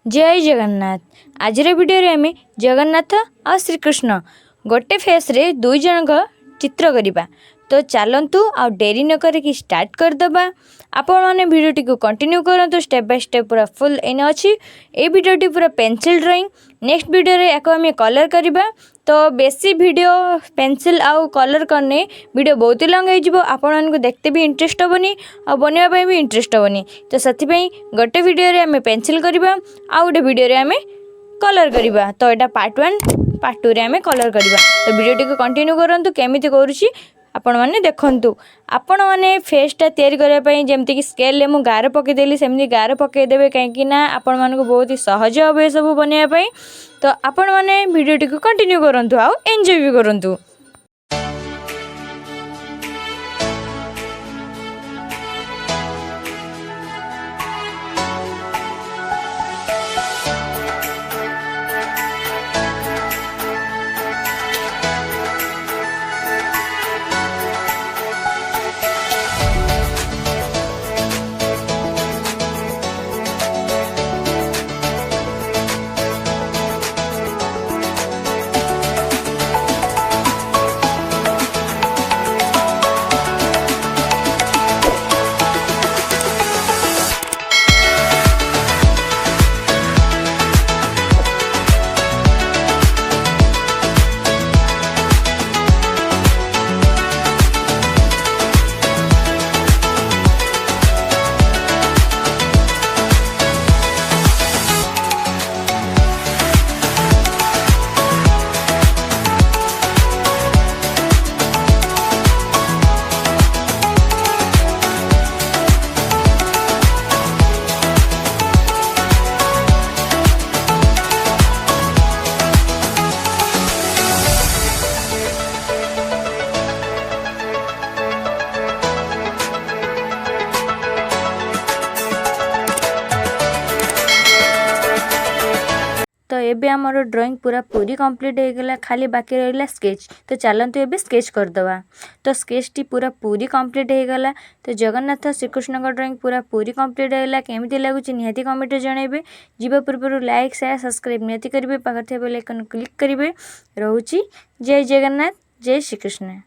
जय जगन्नाथ। आज वीडियो रे आमे जगन्नाथ और श्रीकृष्ण गोटे फेस रे दुई जन चित्र करवा। तो चलतु आ डेरी न करिकी स्टार्ट करदबा। आपण मैंने भिडियोटी को कंटिन्यू करंतु स्टेप बाय स्टेप पूरा फुल इन अच्छी। ये भिडियोटी पूरा पेंसिल ड्राइंग। नेक्स्ट वीडियो रे याको आमे कलर करवा। तो बेसी वीडियो पेंसिल आउ कलर करने वीडियो बहुत ही लंग हो, आपण मानक देखते भी इंटरेस्ट हेनी और बनवाई भी इंटरेस्ट हेनी। तो से गोटे वीडियो रे आमे पेंसिल करवा आ गोटे वीडियो रे आमे कलर करवा। तो यहाँ पार्ट 1 पार्ट 2 रे आमे कलर करवा। तो वीडियोटी को कंटिन्यू करंतु केमिति करूची आपण मैंने देखंतु। आपण मैंने फेसटा तैयारी करने जमती कि स्केल मु गार पकईदेली सेमती गार पकईदेवे कहीं आपण मानक बहुत ही सहज हे ये सब बनवाई। तो आपण मैंने वीडियोटी को कंटिन्यू करंतु आ एंजॉय भी करंतु। तो ये आमर ड्राइंग पूरी कंप्लीट हो गला, खाली बाकी रहा स्केच। तो चलतु ये स्केच करदवा। तो स्केच टी पूरी कंप्लीट हो गला। तो जगन्नाथ श्रीकृष्ण का ड्राइंग पूरी कंप्लीट हो गला। केमिति लगुच निहाती कमेंट जनइबे। जीवा पूर्व लाइक शेयर सब्सक्राइब निहाती करेंगे। पाखर थे बेल आइकन क्लिक करेंगे। रोची जय जगन्नाथ जय श्रीकृष्ण।